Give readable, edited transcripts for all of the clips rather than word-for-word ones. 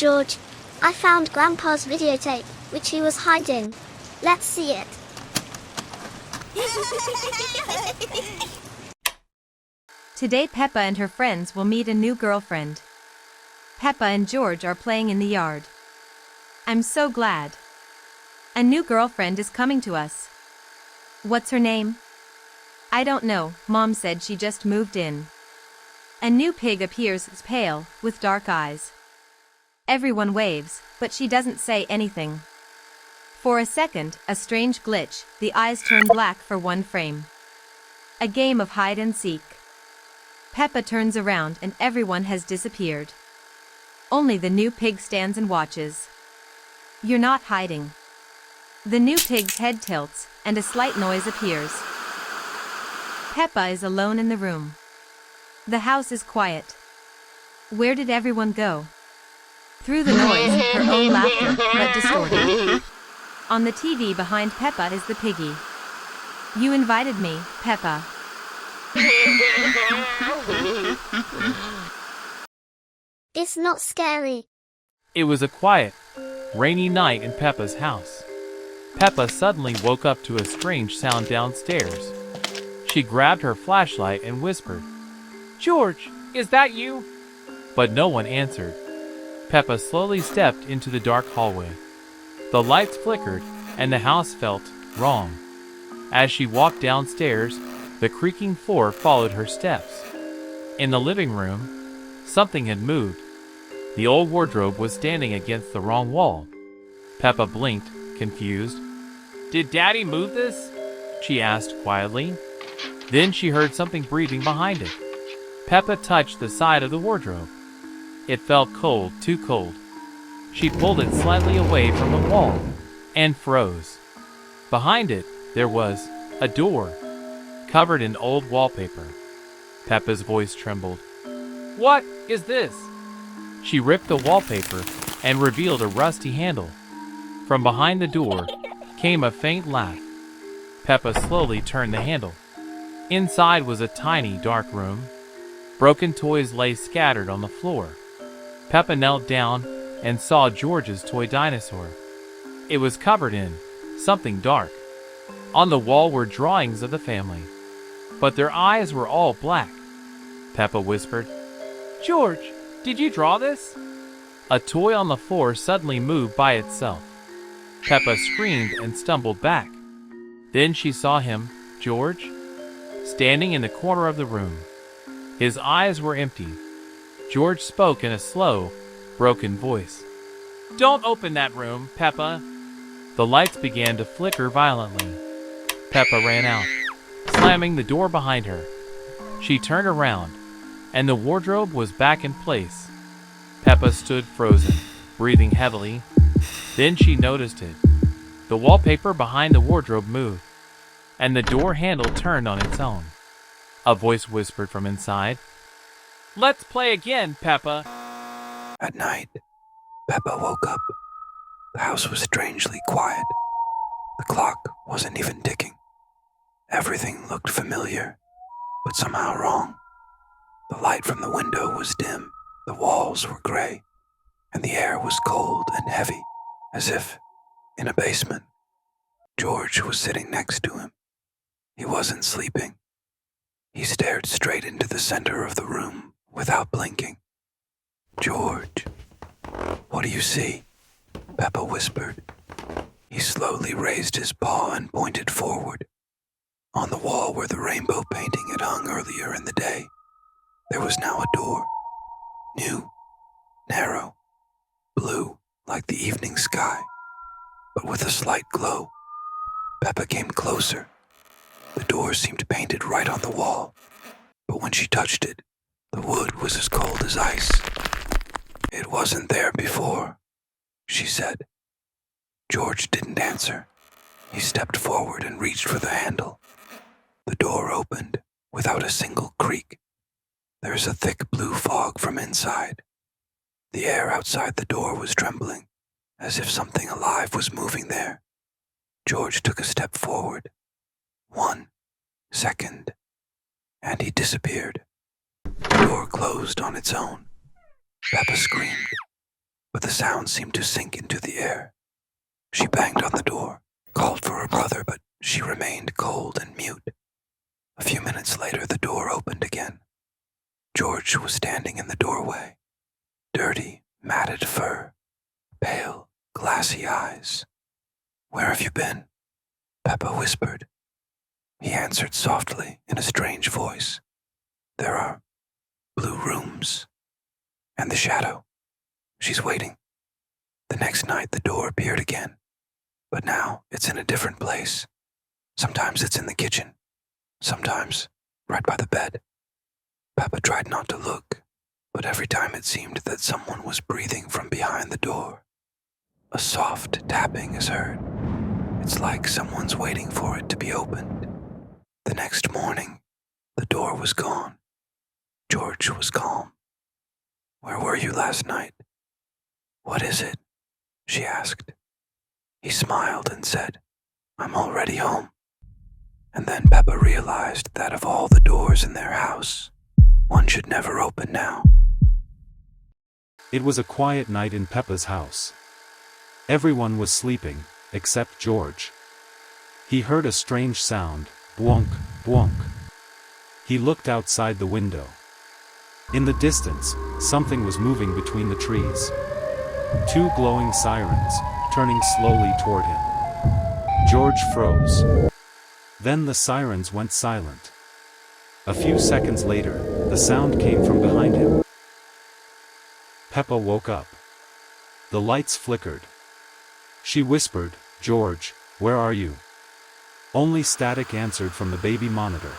George, I found Grandpa's videotape, which he was hiding. Let's see it. Today Peppa and her friends will meet a new girlfriend. Peppa and George are playing in the yard. I'm so glad. A new girlfriend is coming to us. What's her name? I don't know, Mom said she just moved in. A new pig appears, pale, with dark eyes. Everyone waves, but she doesn't say anything. For a second, a strange glitch, the eyes turn black for one frame. A game of hide and seek. Peppa turns around and everyone has disappeared. Only the new pig stands and watches. You're not hiding. The new pig's head tilts, and a slight noise appears. Peppa is alone in the room. The house is quiet. Where did everyone go? Through the noise, her own laughter, but distorted. On the TV behind Peppa is the piggy. You invited me, Peppa. It's not scary. It was a quiet, rainy night in Peppa's house. Peppa suddenly woke up to a strange sound downstairs. She grabbed her flashlight and whispered, "George, is that you?" But no one answered. Peppa slowly stepped into the dark hallway. The lights flickered, and the house felt wrong. As she walked downstairs, the creaking floor followed her steps. In the living room, something had moved. The old wardrobe was standing against the wrong wall. Peppa blinked, confused. "Did Daddy move this?" she asked quietly. Then she heard something breathing behind it. Peppa touched the side of the wardrobe. It felt cold, too cold. She pulled it slightly away from the wall and froze. Behind it, there was a door, covered in old wallpaper. Peppa's voice trembled. "What is this?" She ripped the wallpaper and revealed a rusty handle. From behind the door came a faint laugh. Peppa slowly turned the handle. Inside was a tiny, dark room. Broken toys lay scattered on the floor. Peppa knelt down and saw George's toy dinosaur. It was covered in something dark. On the wall were drawings of the family, but their eyes were all black. Peppa whispered, "George, did you draw this?" A toy on the floor suddenly moved by itself. Peppa screamed and stumbled back. Then she saw him, George, standing in the corner of the room. His eyes were empty. George spoke in a slow, broken voice. "Don't open that room, Peppa." The lights began to flicker violently. Peppa ran out, slamming the door behind her. She turned around, and the wardrobe was back in place. Peppa stood frozen, breathing heavily. Then she noticed it. The wallpaper behind the wardrobe moved, and the door handle turned on its own. A voice whispered from inside, "Let's play again, Peppa." At night, Peppa woke up. The house was strangely quiet. The clock wasn't even ticking. Everything looked familiar, but somehow wrong. The light from the window was dim, the walls were gray, and the air was cold and heavy, as if in a basement. George was sitting next to him. He wasn't sleeping. He stared straight into the center of the room without blinking. "George, what do you see?" Peppa whispered. He slowly raised his paw and pointed forward. On the wall where the rainbow painting had hung earlier in the day, there was now a door. New, narrow, blue like the evening sky, but with a slight glow. Peppa came closer. The door seemed painted right on the wall, but when she touched it, the wood was as cold as ice. "It wasn't there before," she said. George didn't answer. He stepped forward and reached for the handle. The door opened without a single creak. There was a thick blue fog from inside. The air outside the door was trembling, as if something alive was moving there. George took a step forward. 1 second, and he disappeared. The door closed on its own. Peppa screamed. but the sound seemed to sink into the air. She banged on the door, called for her brother, but she remained cold and mute. A few minutes later, the door opened again. George was standing in the doorway. Dirty, matted fur, pale, glassy eyes. "Where have you been?" Peppa whispered. He answered softly in a strange voice. "There are blue rooms. And the shadow. She's waiting." The next night the door appeared again, but now it's in a different place. Sometimes it's in the kitchen, sometimes right by the bed. Peppa tried not to look, but every time it seemed that someone was breathing from behind the door. A soft tapping is heard. It's like someone's waiting for it to be opened. The next morning, the door was gone. George was calm. "Where were you last night?" "What is it?" she asked. He smiled and said, "I'm already home." And then Peppa realized that of all the doors in their house, one should never open now. It was a quiet night in Peppa's house. Everyone was sleeping, except George. He heard a strange sound, bwonk, bwonk. He looked outside the window. In the distance, something was moving between the trees. Two glowing sirens, turning slowly toward him. George froze. Then the sirens went silent. A few seconds later, the sound came from behind him. Peppa woke up. The lights flickered. She whispered, "George, where are you?" Only static answered from the baby monitor.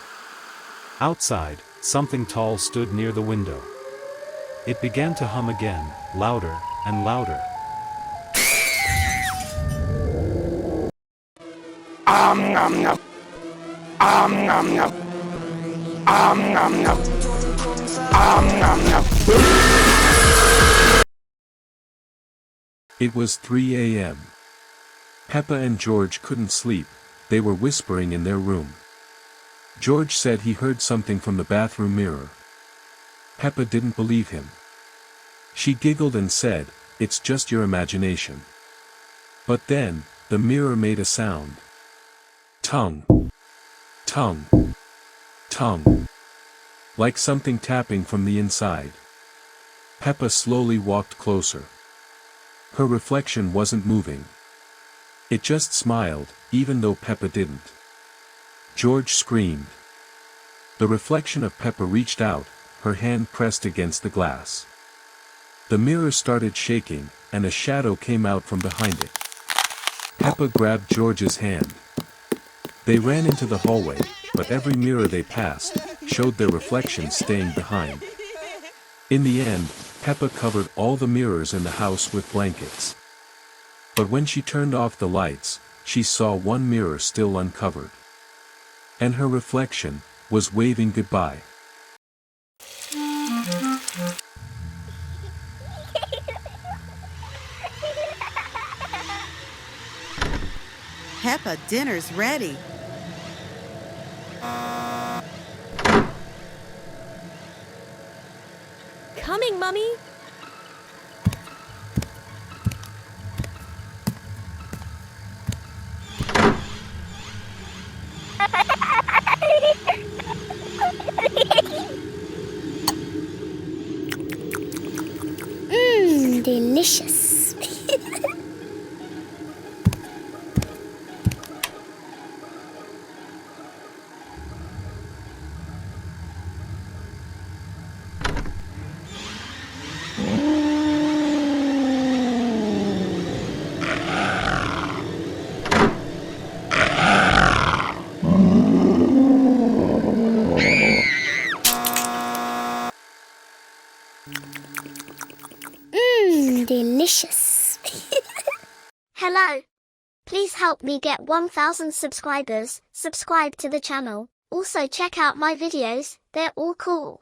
Outside, something tall stood near the window. It began to hum again, louder and louder. It was 3 a.m. Peppa and George couldn't sleep, they were whispering in their room. George said he heard something from the bathroom mirror. Peppa didn't believe him. She giggled and said, "It's just your imagination." But then, the mirror made a sound. Tongue. Tongue. Tongue. Like something tapping from the inside. Peppa slowly walked closer. Her reflection wasn't moving. It just smiled, even though Peppa didn't. George screamed. The reflection of Peppa reached out, her hand pressed against the glass. The mirror started shaking, and a shadow came out from behind it. Peppa grabbed George's hand. They ran into the hallway, but every mirror they passed showed their reflections staying behind. In the end, Peppa covered all the mirrors in the house with blankets. But when she turned off the lights, she saw one mirror still uncovered. And her reflection was waving goodbye. Peppa, dinner's ready. Coming, Mummy! Delicious. Delicious. Hello. Please help me get 1,000 subscribers. Subscribe to the channel. Also check out my videos, they're all cool.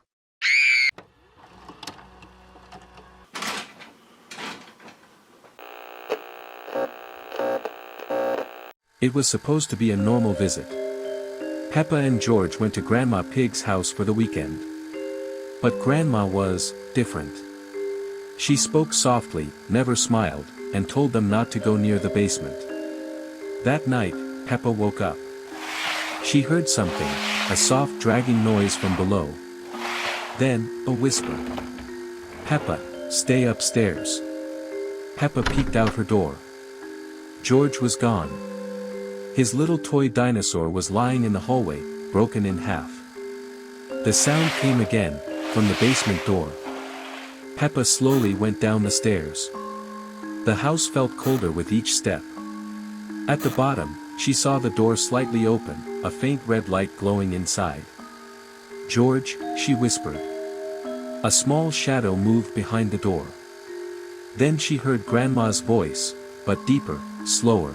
It was supposed to be a normal visit. Peppa and George went to Grandma Pig's house for the weekend. But Grandma was different. She spoke softly, never smiled, and told them not to go near the basement. That night, Peppa woke up. She heard something, a soft dragging noise from below. Then, a whisper. "Peppa, stay upstairs." Peppa peeked out her door. George was gone. His little toy dinosaur was lying in the hallway, broken in half. The sound came again, from the basement door. Peppa slowly went down the stairs. The house felt colder with each step. At the bottom, she saw the door slightly open, a faint red light glowing inside. "George," she whispered. A small shadow moved behind the door. Then she heard Grandma's voice, but deeper, slower.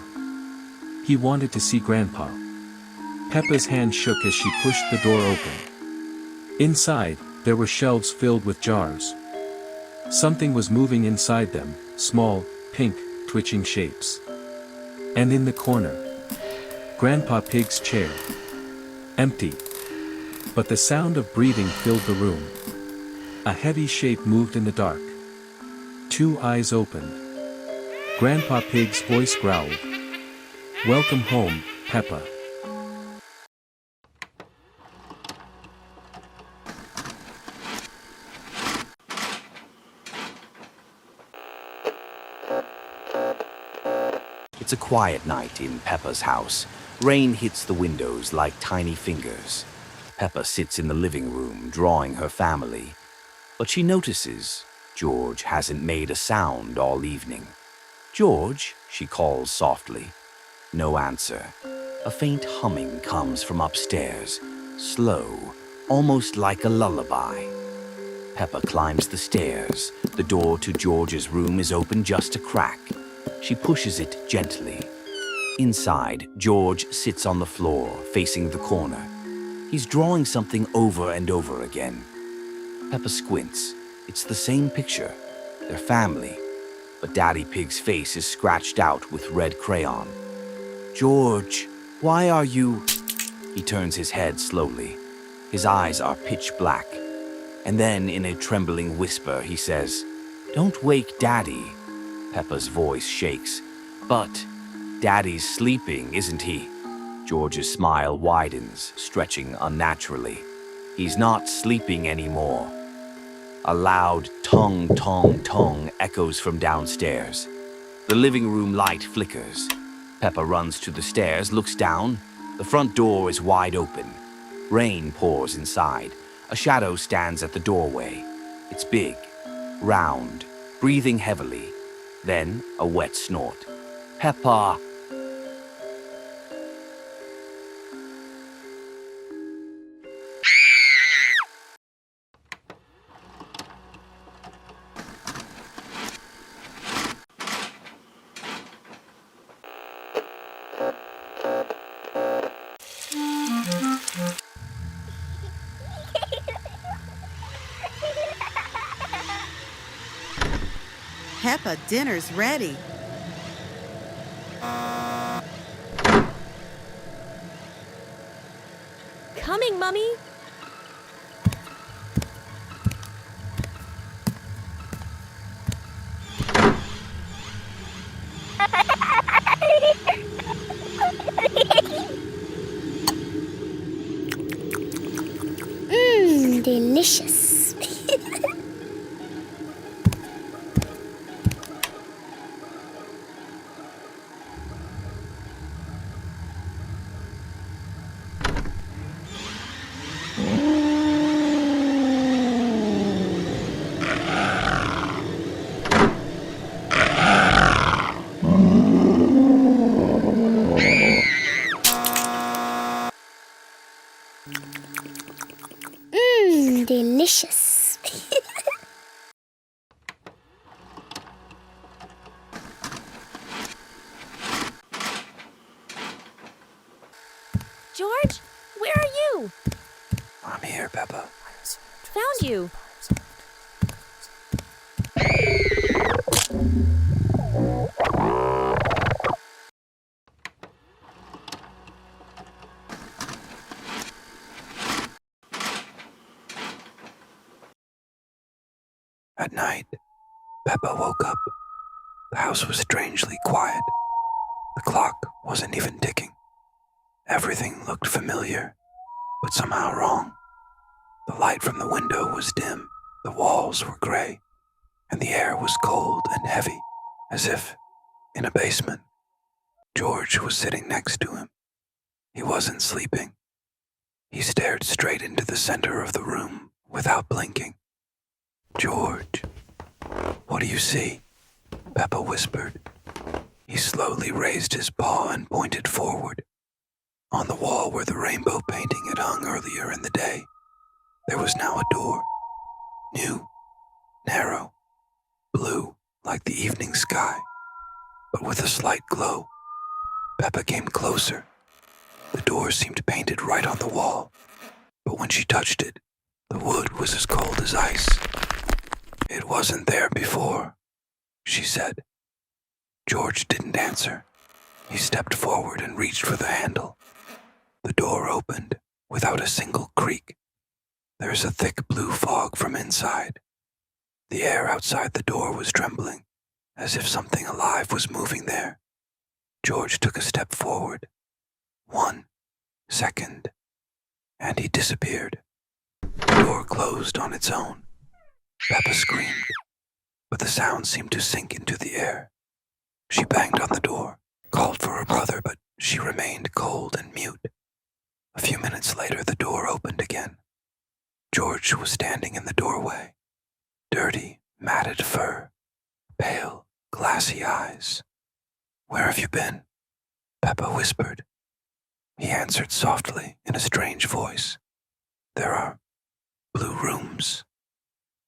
He wanted to see Grandpa. Peppa's hand shook as she pushed the door open. Inside, there were shelves filled with jars. Something was moving inside them, small, pink, twitching shapes. And in the corner, Grandpa Pig's chair. Empty. But the sound of breathing filled the room. A heavy shape moved in the dark. 2 eyes opened. Grandpa Pig's voice growled. "Welcome home, Peppa." It's a quiet night in Peppa's house. Rain hits the windows like tiny fingers. Peppa sits in the living room, drawing her family. But she notices George hasn't made a sound all evening. "George," she calls softly. No answer. A faint humming comes from upstairs, slow, almost like a lullaby. Peppa climbs the stairs. The door to George's room is open just a crack. She pushes it gently. Inside, George sits on the floor, facing the corner. He's drawing something over and over again. Peppa squints. It's the same picture, their family, but Daddy Pig's face is scratched out with red crayon. "George, why are you—" He turns his head slowly. His eyes are pitch black. And then, in a trembling whisper, he says, "Don't wake Daddy." Peppa's voice shakes. "But Daddy's sleeping, isn't he?" George's smile widens, stretching unnaturally. "He's not sleeping anymore." A loud tong, tong, tong echoes from downstairs. The living room light flickers. Peppa runs to the stairs, looks down. The front door is wide open. Rain pours inside. A shadow stands at the doorway. It's big, round, breathing heavily. Then a wet snort. "Peppa!" Peppa, dinner's ready. Coming, Mummy! Delicious. Delicious. George, where are you? I'm here, Peppa. Found you. At night, Peppa woke up. The house was strangely quiet. The clock wasn't even ticking. Everything looked familiar, but somehow wrong. The light from the window was dim, the walls were gray, and the air was cold and heavy, as if in a basement. George was sitting next to him. He wasn't sleeping. He stared straight into the center of the room without blinking. "George, what do you see?" Peppa whispered. He slowly raised his paw and pointed forward. On the wall where the rainbow painting had hung earlier in the day, there was now a door. New, narrow, blue like the evening sky, but with a slight glow. Peppa came closer. The door seemed painted right on the wall, but when she touched it, the wood was as cold as ice. "It wasn't there before," she said. George didn't answer. He stepped forward and reached for the handle. The door opened without a single creak. There was a thick blue fog from inside. The air outside the door was trembling, as if something alive was moving there. George took a step forward. 1 second, and he disappeared. The door closed on its own. Peppa screamed, but the sound seemed to sink into the air. She banged on the door, called for her brother, but she remained cold and mute. A few minutes later, the door opened again. George was standing in the doorway. Dirty, matted fur, pale, glassy eyes. "Where have you been?" Peppa whispered. He answered softly in a strange voice. "There are blue rooms,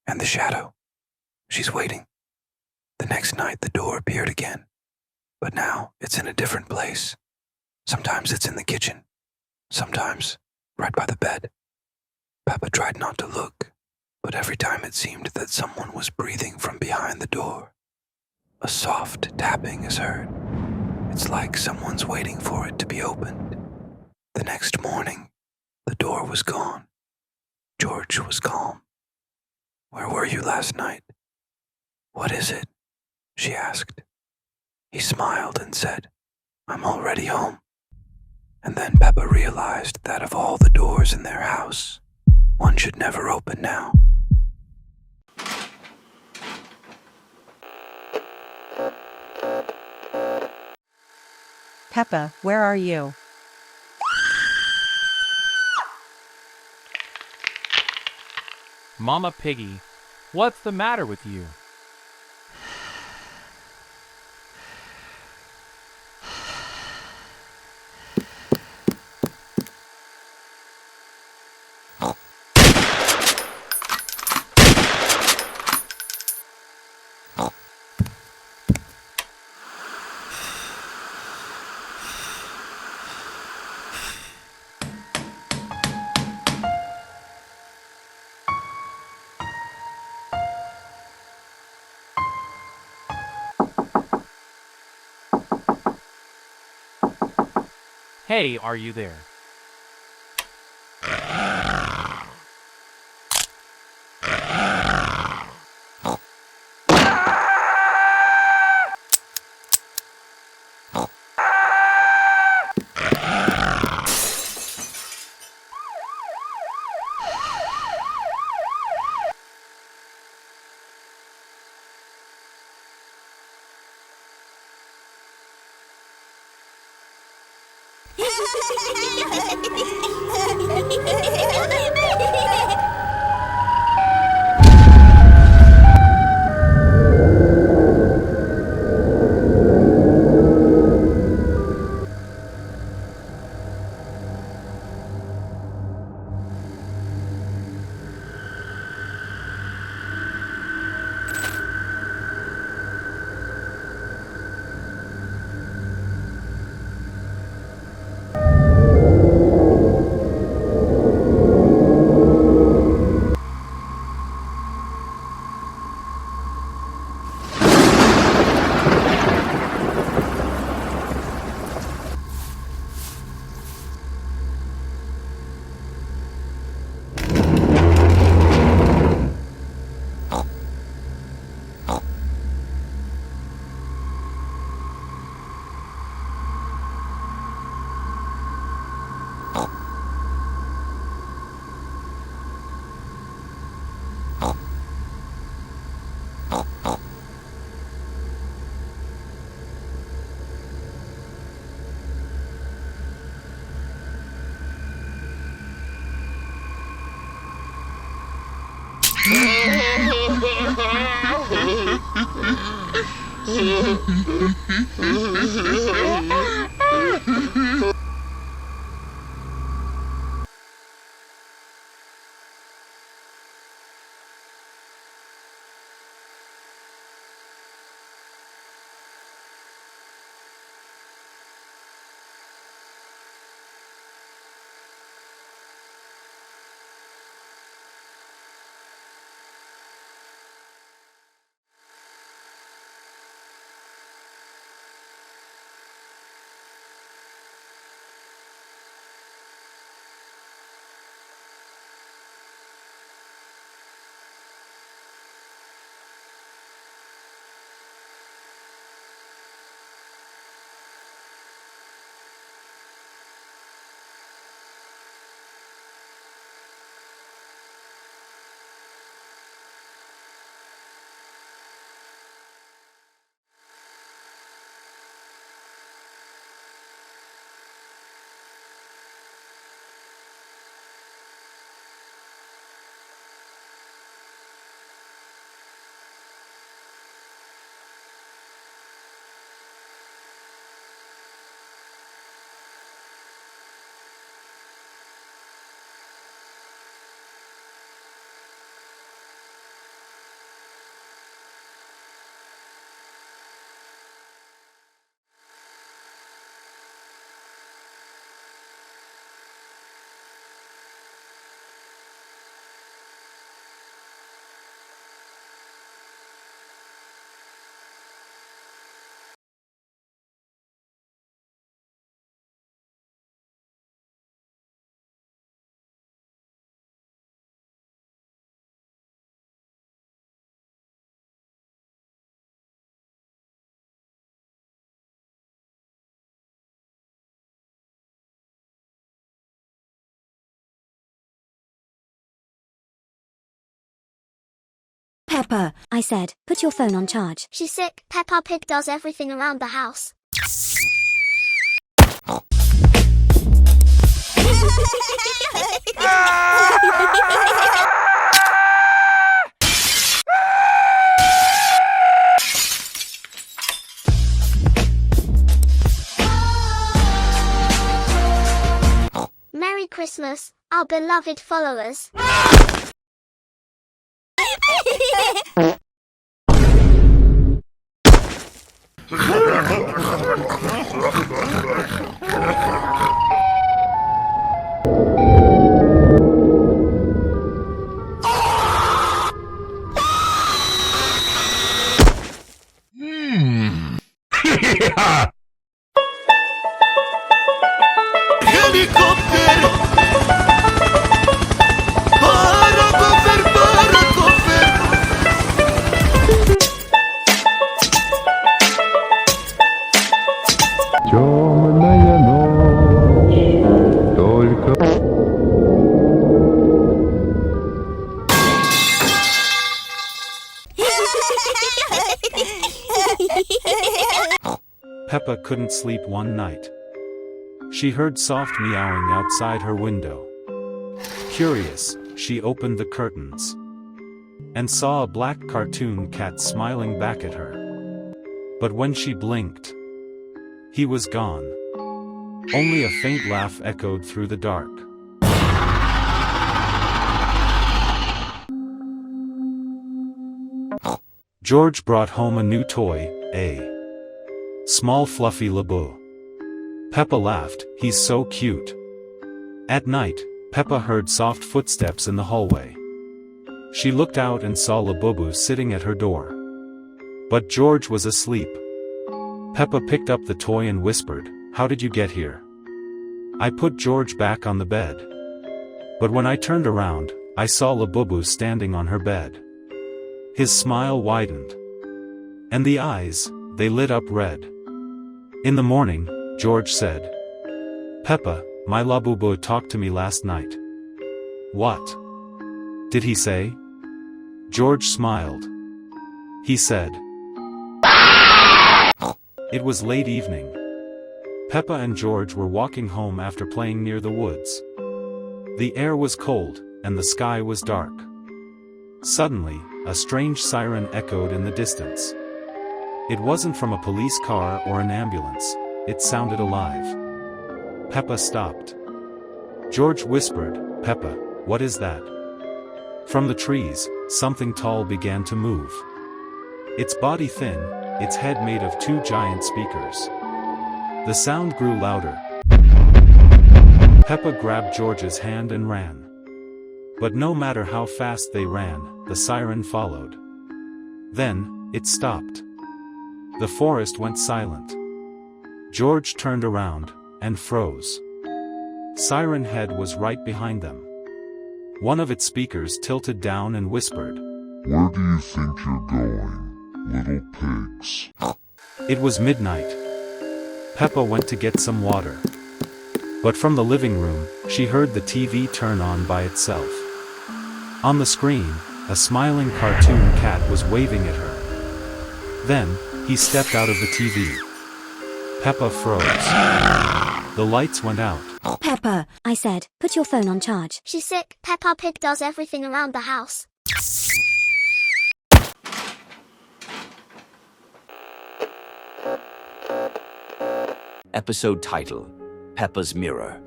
and the shadow. She's waiting." The next night the door appeared again, but now it's in a different place. Sometimes it's in the kitchen, sometimes right by the bed. Peppa tried not to look, but every time it seemed that someone was breathing from behind the door. A soft tapping is heard. It's like someone's waiting for it to be opened. The next morning, the door was gone. George was calm. "Where were you last night?" "What is it?" she asked. He smiled and said, "I'm already home." And then Peppa realized that of all the doors in their house, one should never open now. Peppa, where are you? Mama Piggy, what's the matter with you? Hey, are you there? Peppa, I said, put your phone on charge. She's sick. Peppa Pig does everything around the house. Merry Christmas, our beloved followers. Темная ночь, только... Peppa couldn't sleep one night. She heard soft meowing outside her window. Curious, she opened the curtains and saw a black cartoon cat smiling back at her. But when she blinked, he was gone. Only a faint laugh echoed through the dark. George brought home a new toy, a small fluffy Labu. Peppa laughed, he's so cute. At night, Peppa heard soft footsteps in the hallway. She looked out and saw Labubu sitting at her door. But George was asleep. Peppa picked up the toy and whispered, "How did you get here?" I put George back on the bed. But when I turned around, I saw Labubu standing on her bed. His smile widened. And the eyes, they lit up red. In the morning, George said, "Peppa, my Labubu talked to me last night." "What did he say?" George smiled. He said, It was late evening. Peppa and George were walking home after playing near the woods. The air was cold, and the sky was dark. Suddenly, a strange siren echoed in the distance. It wasn't from a police car or an ambulance, it sounded alive. Peppa stopped. George whispered, "Peppa, what is that?" From the trees, something tall began to move. Its body thin, its head made of two giant speakers. The sound grew louder. Peppa grabbed George's hand and ran. But no matter how fast they ran, the siren followed. Then, it stopped. The forest went silent. George turned around, and froze. Siren Head was right behind them. One of its speakers tilted down and whispered, Where do you think you're going, little pigs? It was midnight. Peppa went to get some water. But from the living room, she heard the TV turn on by itself. On the screen, a smiling cartoon cat was waving at her. Then, he stepped out of the TV. Peppa froze. The lights went out. Peppa, I said, put your phone on charge. She's sick. Peppa Pig does everything around the house. Episode title: Peppa's Mirror.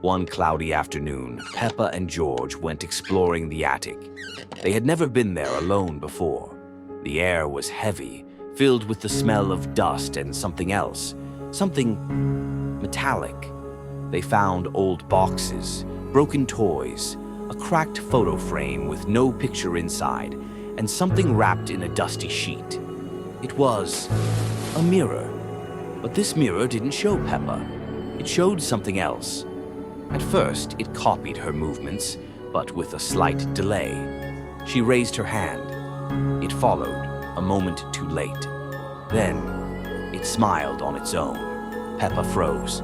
One cloudy afternoon, Peppa and George went exploring the attic. They had never been there alone before. The air was heavy, filled with the smell of dust and something else, something metallic. They found old boxes, broken toys, a cracked photo frame with no picture inside, and something wrapped in a dusty sheet. It was a mirror. But this mirror didn't show Peppa. It showed something else. At first, it copied her movements, but with a slight delay. She raised her hand. It followed, a moment too late. Then, it smiled on its own. Peppa froze.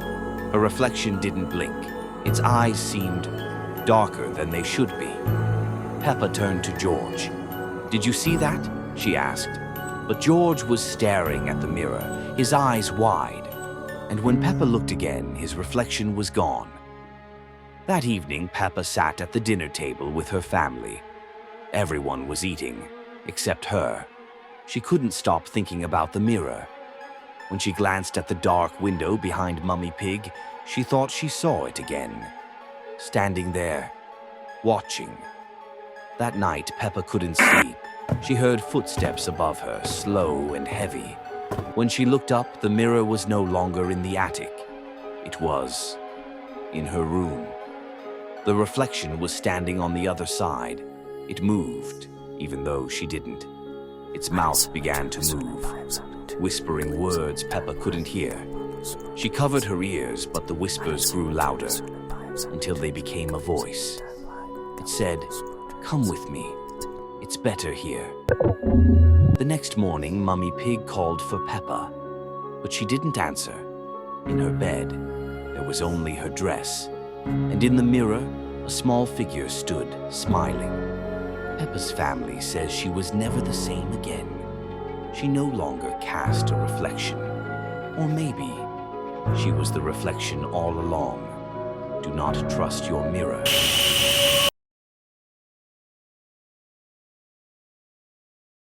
Her reflection didn't blink. Its eyes seemed darker than they should be. Peppa turned to George. "Did you see that?" she asked. But George was staring at the mirror, his eyes wide. And when Peppa looked again, his reflection was gone. That evening, Peppa sat at the dinner table with her family. Everyone was eating, except her. She couldn't stop thinking about the mirror. When she glanced at the dark window behind Mummy Pig, she thought she saw it again. Standing there, watching. That night, Peppa couldn't sleep. She heard footsteps above her, slow and heavy. When she looked up, the mirror was no longer in the attic. It was in her room. The reflection was standing on the other side. It moved, even though she didn't. Its mouth began to move, whispering words Peppa couldn't hear. She covered her ears, but the whispers grew louder, until they became a voice. It said, "Come with me. It's better here." The next morning, Mummy Pig called for Peppa, but she didn't answer. In her bed, there was only her dress, and in the mirror, a small figure stood, smiling. Peppa's family says she was never the same again. She no longer cast a reflection. Or maybe she was the reflection all along. Do not trust your mirror.